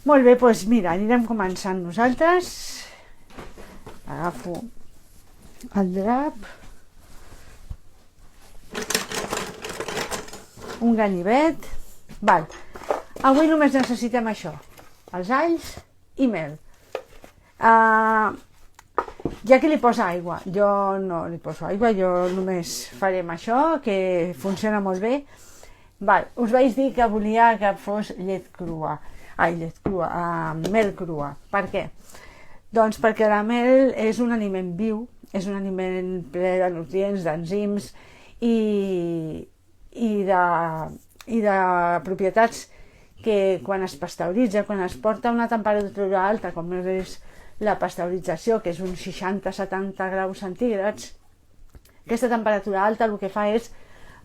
Molt bé, doncs mira, anirem començant nosaltres. Agafo el drap, un ganivet. Val. Avui només necessitem això, els alls i mel. Hi ha qui li posa aigua, jo no li poso aigua, jo només farem això, que funciona molt bé. Val. Us vaig dir que volia que fos mel crua. Per què? Doncs perquè la mel és un aliment viu, és un aliment ple de nutrients, d'enzims i de propietats que quan es pasteuritza, quan es porta a una temperatura alta, com és la pasteurització, que és uns 60-70 graus centígrads, aquesta temperatura alta el que fa és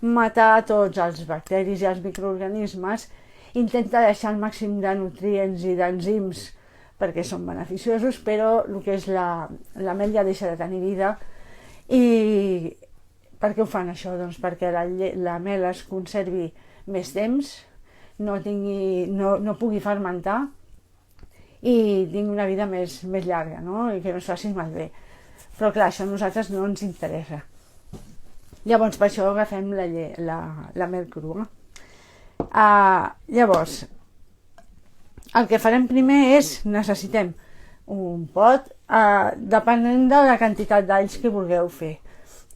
matar tots els bacteris i els microorganismes, intenta deixar el màxim de nutrients i d'enzims perquè són beneficiosos, però el que és la mel ja deixa de tenir vida. I per què ho fan això? Doncs perquè la mel es conservi més temps, no pugui fermentar i tingui una vida més llarga, no? I que no es faci malbé. Però clar, això a nosaltres no ens interessa. Llavors per això agafem la mel crua. Llavors, el que farem primer és, necessitem un pot, depenent de la quantitat d'alls que vulgueu fer.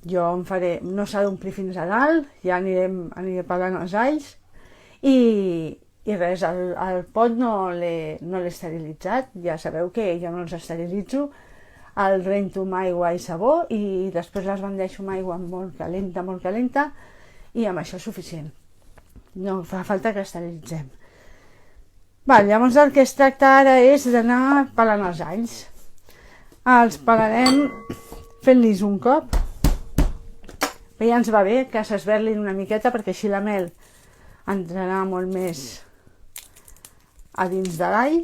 Jo en faré, no s'ha d'omplir fins a dalt, ja aniré pelant els alls i res, el pot no l'he esterilitzat, ja sabeu que jo no els esterilitzo, el rento amb aigua i sabó i després les bandeixo amb aigua molt calenta i amb això és suficient. No fa falta que esterilitzem. Llavors el que es tracta ara és d'anar pelant els alls. Els pelarem fent-los un cop, però ja ens va bé que s'esberlin una miqueta perquè així la mel entrarà molt més a dins de l'all.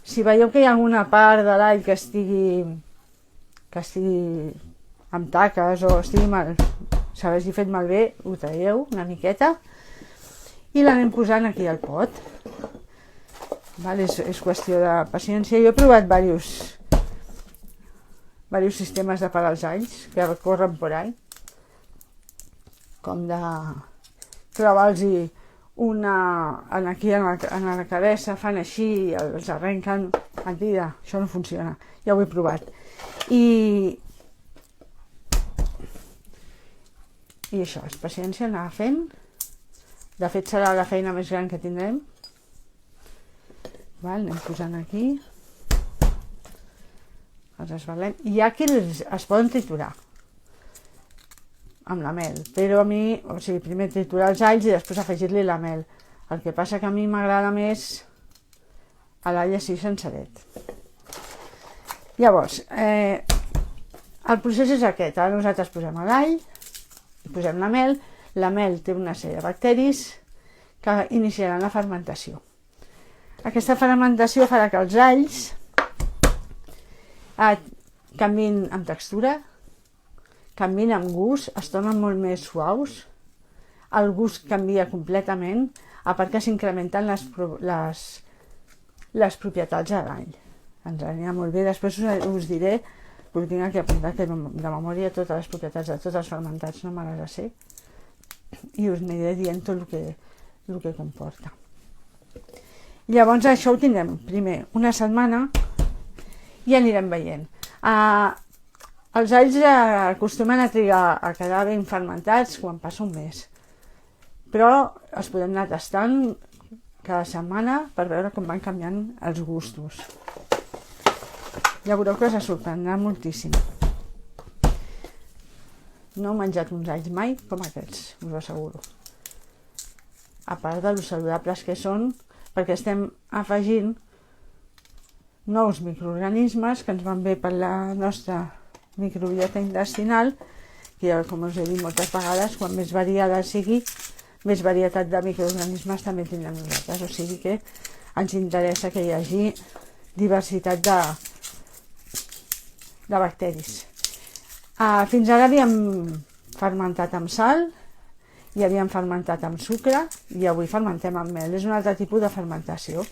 Si veieu que hi ha alguna part de l'all que estigui amb taques o s'hagi fet malbé, ho traieu una miqueta i l'anem posant aquí al pot. És qüestió de paciència. Jo he provat diversos sistemes de pelar els alls que corren por ahí, com de clavar-los aquí en la cabeza, fan així, els arrenquen. Mentida, això no funciona, ja ho he provat. I això, és paciència, anar fent. De fet serà la feina més gran que tindrem. Anem posant aquí. Els esberlem. Hi ha qui es poden triturar amb la mel, però a mi, primer triturar els alls i després afegir-li la mel. El que passa que a mi m'agrada més l'all així sencedet. Llavors, el procés és aquest. Ara nosaltres posem l'all, posem la mel té una sèrie de bacteris que iniciaran la fermentació. Aquesta fermentació farà que els alls canviïn amb textura, canvien amb gust, es tornen molt més suaus, el gust canvia completament, a part que s'incrementen les propietats de l'all. Ens anirà molt bé, després us diré, perquè tinc aquí apuntat que de memòria totes les propietats de tots els fermentats no me les sé, i us aniré dient tot el que comporta. Llavors això ho tindrem primer una setmana i anirem veient. Els alls acostumen a trigar a quedar ben fermentats quan passa un mes, però els podem anar tastant cada setmana per veure com van canviant els gustos. Ja veureu que se sorprendrà moltíssim. No he menjat uns alls mai com aquests, us ho asseguro. A part de lo saludables que són, perquè estem afegint nous microorganismes que ens van bé per la nostra microbiota intestinal, que com us he dit moltes vegades, quan més variada sigui, més varietat de microorganismes també tindrem nosaltres, o sigui que ens interessa que hi hagi diversitat de bacteris. Fins ara havíem fermentat amb sal i havíem fermentat amb sucre i avui fermentem amb mel. És un altre tipus de fermentació.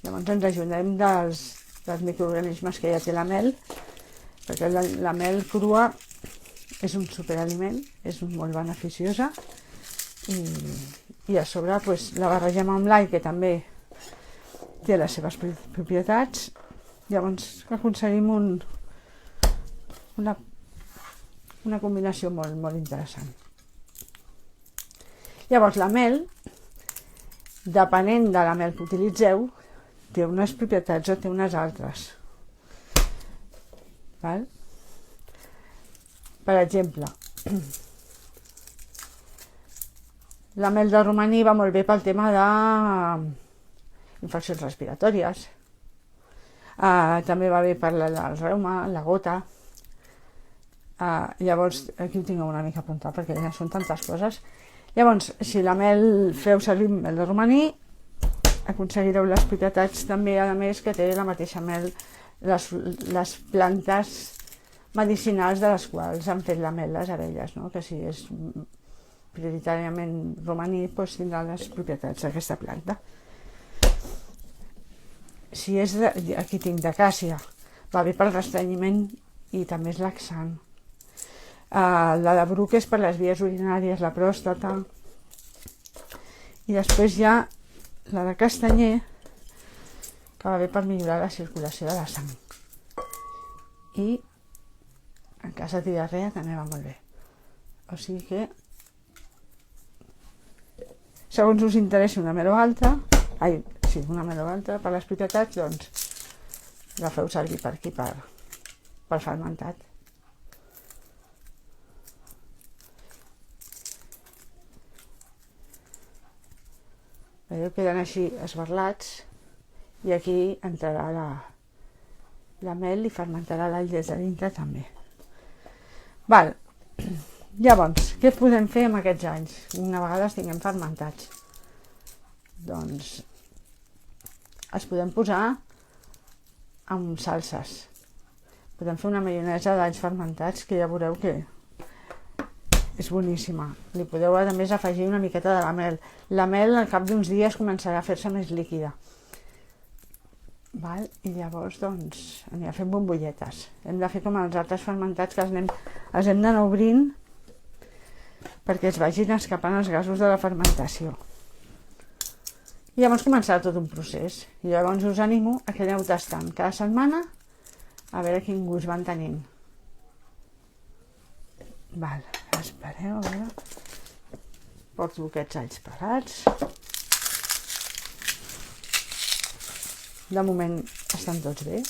Llavors ens ajudem dels microorganismes que ja té la mel, perquè la mel crua és un superaliment, és molt beneficiosa i a sobre pues, la barregem amb l'all, que també té les seves propietats. Llavors aconseguim una combinació molt interessant. Llavors la mel, depenent de la mel que utilitzeu, té unes propietats o té unes altres. Val? Per exemple, la mel de romaní va molt bé pel tema d'infeccions respiratòries. També va bé per el reuma, la gota. Llavors, aquí ho tinc una mica apuntat perquè ja són tantes coses. Llavors, si la mel feu servir mel de romaní, aconseguireu les propietats també, a més, que té la mateixa mel, les plantes medicinals de les quals han fet la mel les abelles, no? Que si és prioritàriament romaní, doncs tindrà les propietats d'aquesta planta. Si és aquí tinc d'acàcia, va bé per l'estrenyiment i també és laxant. La de bruc és per les vies urinàries, la pròstata. I després hi ha la de castanyer, que va bé per millorar la circulació de la sang. I en cas de diarrea també va molt bé. O sigui que, segons us interessi una mel o altra, una mel o altra, per les propietats, doncs la feu servir per aquí, per fermentat. Veieu, queden així esberlats i aquí entrarà la mel i fermentarà l'all des de dintre també. Val. Llavors, què podem fer amb aquests alls una vegada els tinguem fermentats? Doncs els podem posar amb salses. Podem fer una maionesa d'alls fermentats que ja veureu que és boníssima. Li podeu a més afegir una miqueta de la mel. La mel al cap d'uns dies començarà a fer-se més líquida. Val? I llavors doncs anirà fent bombolletes. Hem de fer com els altres fermentats, que els hem d'anar obrint perquè es vagin escapant els gasos de la fermentació. I llavors començarà tot un procés. I llavors us animo a que aneu tastant cada setmana a veure quin gust van tenint. Val, espereu, a veure. Porto aquests alls pelats. De moment estan tots bé.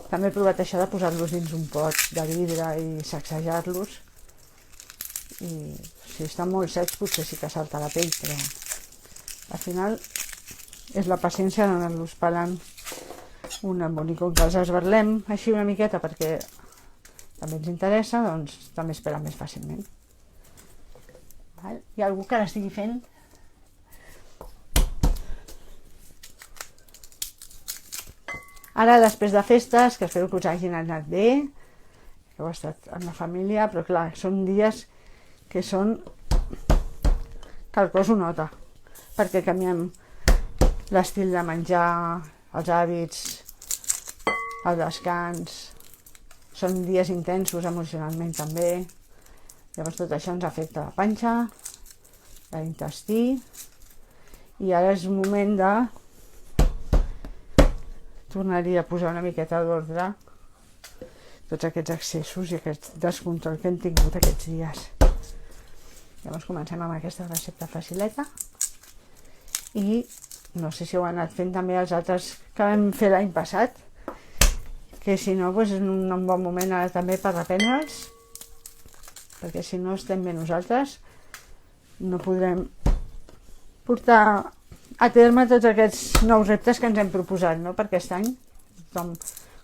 També he provat això de posar-los dins un pot de vidre i sacsejar-los. I si estan molt secs potser sí que salta la pell, però al final és la paciència d'anar-los pelant un amb un, i com que els esberlem així una miqueta perquè també ens interessa, doncs també es pelen més fàcilment. Hi ha algú que l'estigui fent? Ara, després de festes, que espero que us hagin anat bé, que heu estat amb la família, però clar, són dies que són que el cos ho nota, perquè canviem l'estil de menjar, els hàbits, el descans, són dies intensos emocionalment també. Llavors tot això ens afecta la panxa, l'intestí, i ara és un moment de tornar-hi a posar una miqueta d'ordre tots aquests excessos i aquest descontrol que hem tingut aquests dies. Llavors comencem amb aquesta recepta facileta i no sé si ho han anat fent també els altres que vam fer l'any passat, que si no és un bon moment ara també per reprendre'ls, perquè si no estem bé nosaltres no podrem portar a terme tots aquests nous reptes que ens hem proposat, no? Per aquest any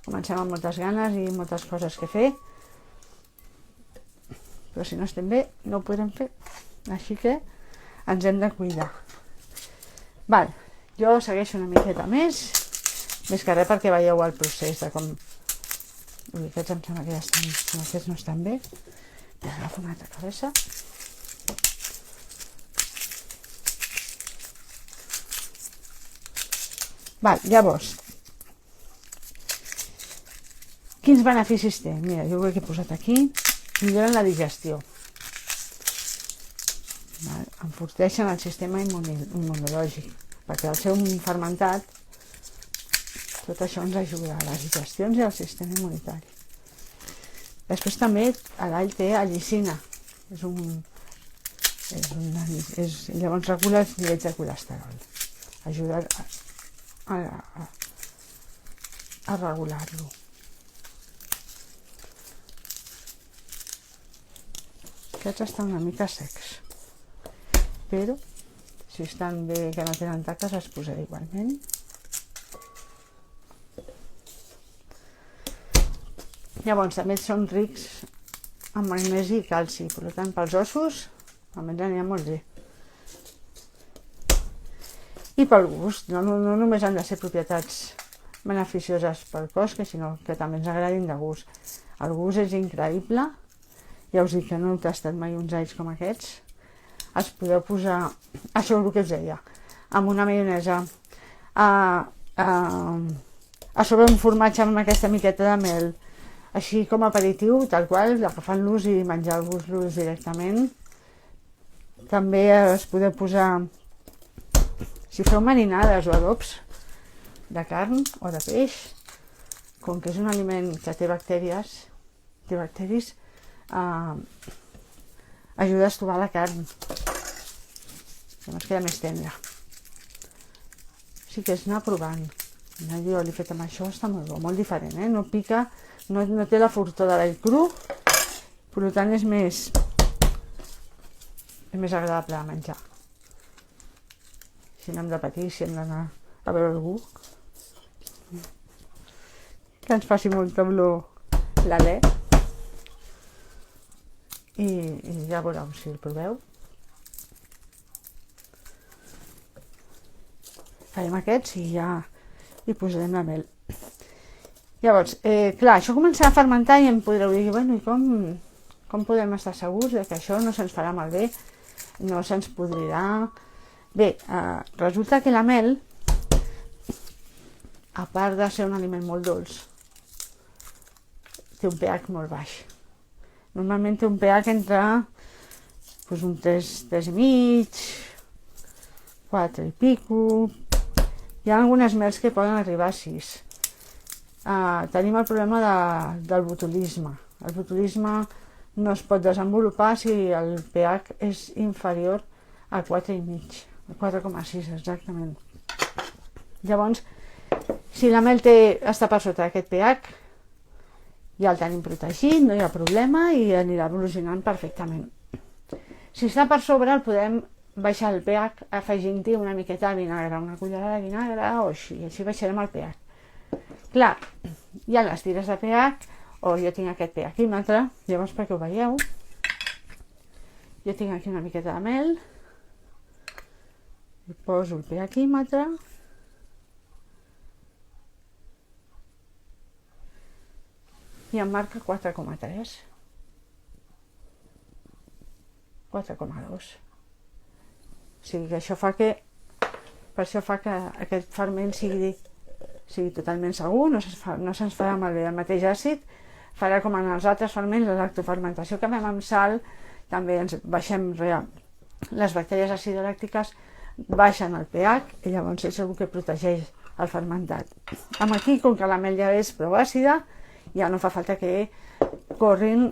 comencem amb moltes ganes i moltes coses que fer, però si no estem bé no ho podrem fer, així que ens hem de cuidar. Val, jo segueixo una miqueta més, Més que res perquè veieu el procés de com... Ui, aquests em sembla que ja estan... No, aquests no estan bé. Ja agafo una altra cabeza. Val, llavors, quins beneficis té? Mira, jo ho he posat aquí. Milloren la digestió. Val? Enforteixen el sistema immunològic, perquè al ser un fermentat, tot això ens ajuda a les digestions i al sistema immunitari. Després també l'all té allicina. Llavors regula els nivells de colesterol. Ajuda a regular-lo. Aquests estan una mica secs, però si estan bé que no tenen taques es posaré igualment. Llavors també són rics en magnesi i calci, per tant pels ossos almenys n'hi ha molt bé. I pel gust, no només han de ser propietats beneficioses pel cos, sinó que també ens agradin de gust. El gust és increïble, ja us dic que no heu tastat mai uns alls com aquests. Els podeu posar, això és el que us deia, amb una maionesa, a sobre un formatge amb aquesta miqueta de mel, així com a aperitiu, tal qual, agafant-los i menjar-vos-los directament. També es podeu posar, si feu marinades o adobs de carn o de peix, com que és un aliment que té bacteris, ajuda a estovar la carn, llavors queda més tendra. Sí que és anar provant. Jo l'he fet amb això, està molt bo, molt diferent, no pica, no té la fortor de l'all cru, per tant és més agradable de menjar. Si anem de patir, si hem d'anar a veure algú que ens faci molta olor l'alè, i ja veureu si el proveu. Farem aquests i ja hi posarem la mel. Llavors, clar, això començarà a fermentar i em podreu dir, bueno, i com podem estar segurs que això no se'ns farà malbé, no se'ns podrirà? Bé, resulta que la mel, a part de ser un aliment molt dolç, té un pH molt baix. Normalment té un pH entre un 3,5, 4 i pico. Hi ha algunes mels que poden arribar a 6. Tenim el problema del botulisme. El botulisme no es pot desenvolupar si el pH és inferior a 4,5, a 4,6 exactament. Llavors, si la mel està per sota d'aquest pH, ja el tenim protegit, no hi ha problema i anirà evolucionant perfectament. Si està per sobre, el podem baixar el pH afegint-hi una miqueta de vinagre, una cullerada de vinagre o així baixarem el pH. Clar, hi ha les tires de pH, o jo tinc aquest pHímetre, llavors perquè ho veieu, jo tinc aquí una miqueta de mel, i poso el pHímetre, i em marca 4,3, 4,2. O sigui que això fa que, per això fa que aquest ferment sigui totalment segur, no se'ns farà malbé. El mateix àcid farà com en els altres ferments, la lactofermentació que fem amb sal, també ens baixem les bactèries acidolàctiques, baixen el pH i llavors és el que protegeix el fermentat. Amb aquí, com que la mel ja és prou àcida, ja no fa falta que corrin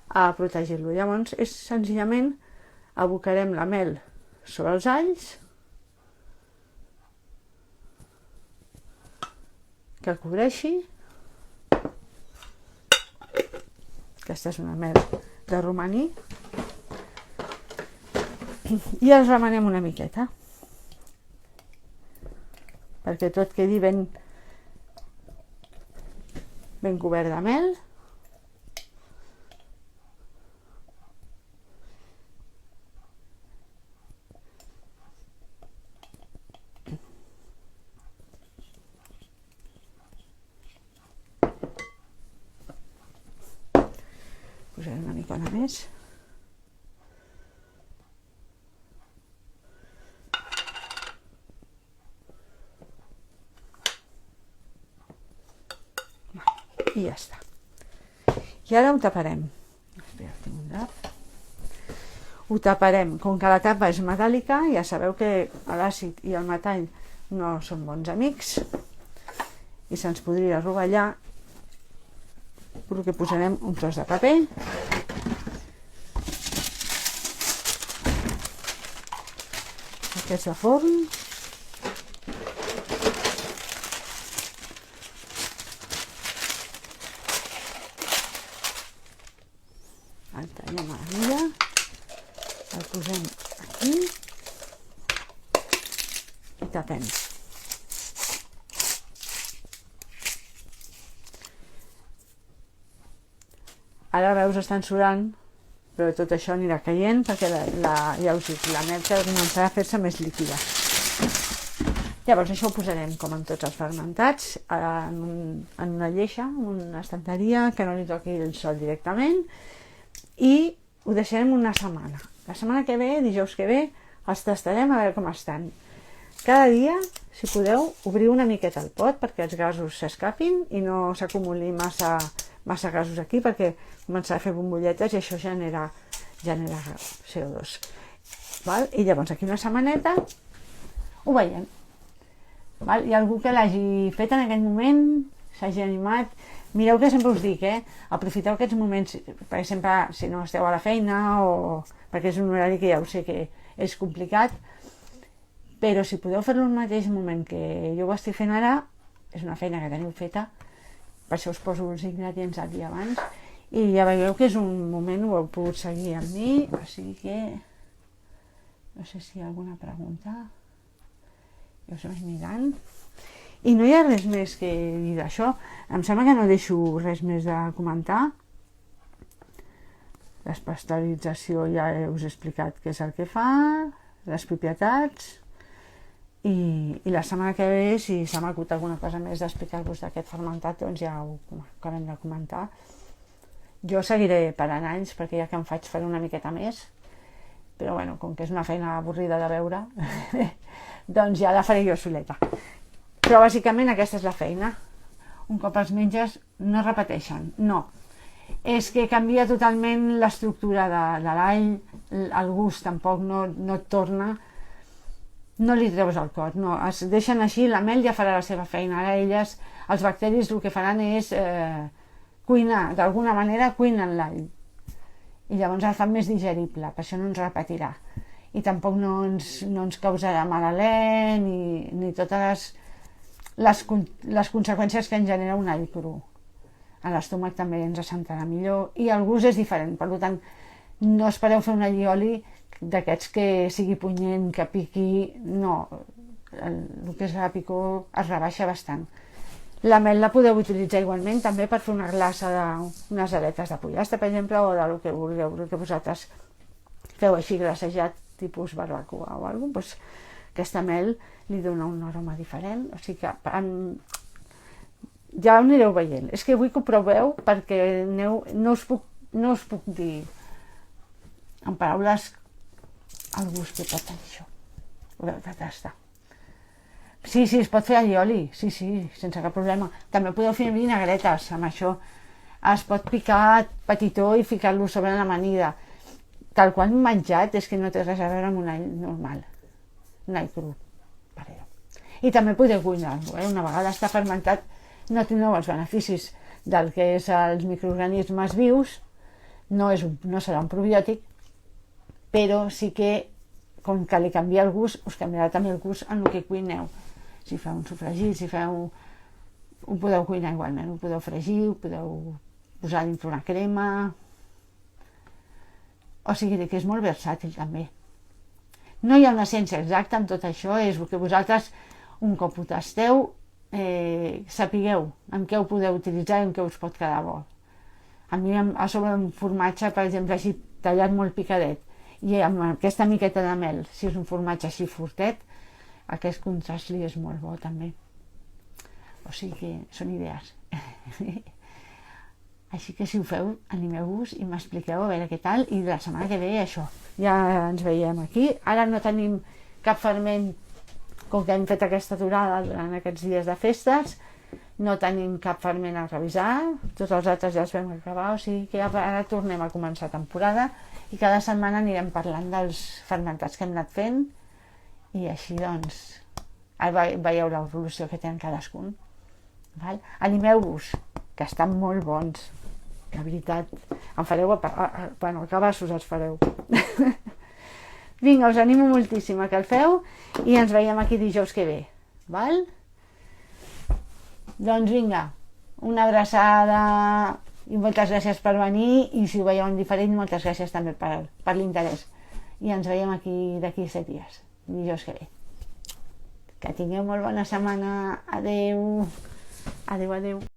a protegir-lo. Llavors és senzillament abocarem la mel sobre els alls, que el cobreixi. Aquesta és una mel de romaní. I els remenem una miqueta, perquè tot quedi ben cobert de mel. i ja està. I ara ho taparem. Espera, tinc un drap. Ho taparem. Com que la tapa és metàl·lica, ja sabeu que l'àcid i el metall no són bons amics i se'ns podria rovellar, però que posarem un tros de paper. Aquest de forn. El tallem a la mida, el posem aquí i tapem. Ara veus, estan surant, però tot això anirà caient perquè ja us dic, la mel començarà a fer-se més líquida. Llavors això ho posarem, com en tots els fermentats, en una lleixa, en una estanteria, que no li toqui el sol directament, i ho deixarem una setmana. La setmana que ve, dijous que ve, els tastarem a veure com estan. Cada dia, si podeu, obriu una miqueta el pot perquè els gasos s'escapin i no s'acumuli massa gasos aquí, perquè començarà a fer bombolletes i això genera CO2. Val? I llavors aquí una setmaneta ho veiem. Val? Hi ha algú que l'hagi fet en aquell moment, s'hagi animat. Mireu que sempre us dic, aprofiteu aquests moments, per exemple, si no esteu a la feina o perquè és un horari que ja ho sé que és complicat, però si podeu fer-lo al mateix moment que jo ho estic fent ara, és una feina que teniu feta, per això us poso els ingredients el dia abans, i ja veieu que és un moment, ho heu pogut seguir amb mi, o sigui que no sé si hi ha alguna pregunta, jo us vaig mirant. I no hi ha res més que dir d'això. Em sembla que no deixo res més de comentar. L'espasteurització ja us he explicat què és el que fa, les propietats, i la setmana que ve, si s'ha m'acut alguna cosa més d'explicar-vos d'aquest fermentat, doncs ja ho acabem de comentar. Jo seguiré parant anys, perquè ja que em faig fer una miqueta més, però bueno, com que és una feina avorrida de veure, doncs ja la faré jo soleta. Però bàsicament aquesta és la feina. Un cop els menges no repeteixen, no. És que canvia totalment l'estructura de l'all, el gust tampoc no et torna, no li treus el cot, no. Es deixen així, la mel ja farà la seva feina. Ara elles, els bacteris, el que faran és cuinar, d'alguna manera cuinen l'all. I llavors el fan més digerible, per això no ens repetirà. I tampoc no ens causarà mal alè, ni totes les conseqüències que en genera un all cru. A l'estómac també ens assentarà millor i el gust és diferent, per tant no espereu fer un allioli d'aquests que sigui punyent, que piqui, no, el que és la picor es rebaixa bastant. La mel la podeu utilitzar igualment també per fer una glassa d'unes aletes de pollastre, per exemple, o del que vulgueu, que vosaltres feu així glassejat, tipus barbacoa o alguna cosa, doncs aquesta mel li dona un aroma diferent, o sigui que ja ho anireu veient. És que vull que ho proveu perquè no us puc dir en paraules el gust que pot tenir això. Ho heu de tastar. Sí, es pot fer allioli, sí, sense cap problema. També podeu fer vinagretes amb això. Es pot picar petitó i ficar-lo sobre l'amanida. Tal qual menjat és que no té res a veure amb un all normal. Un all cru. I també podeu cuinar-lo. Una vegada està fermentat no tindreu els beneficis del que és els microorganismes vius, no serà un probiòtic, però sí que, com que li canvia el gust, us canviarà també el gust en el que cuineu. Si feu un sofregit, ho podeu cuinar igualment, ho podeu fregir, ho podeu posar dintre una crema, o sigui que és molt versàtil també. No hi ha una ciència exacta en tot això, és el que vosaltres, un cop ho tasteu, sapigueu en què ho podeu utilitzar i en què us pot quedar bo. A mi a sobre un formatge, per exemple, així tallat molt picadet, i amb aquesta miqueta de mel, si és un formatge així fortet, aquest contrast li és molt bo també. O sigui que són idees. Així que si ho feu, animeu-vos i m'expliqueu a veure què tal, i la setmana que ve això. Ja ens veiem aquí. Ara no tenim cap ferment, com que hem fet aquesta aturada durant aquests dies de festes, no tenim cap ferment a revisar, tots els altres ja els vam acabar, o sigui que ara tornem a començar temporada i cada setmana anirem parlant dels fermentats que hem anat fent i així doncs veieu l'evolució que tenen cadascun. Val? Animeu-vos, que estan molt bons, la veritat, em fareu bueno, cabassos els fareu. Vinga, us animo moltíssim a que el feu i ens veiem aquí dijous que ve, val? Doncs vinga, una abraçada i moltes gràcies per venir i si ho veieu en diferent moltes gràcies també per l'interès i ens veiem aquí d'aquí 7 dies, dijous que ve. Que tingueu molt bona setmana, adeu, adeu, adeu.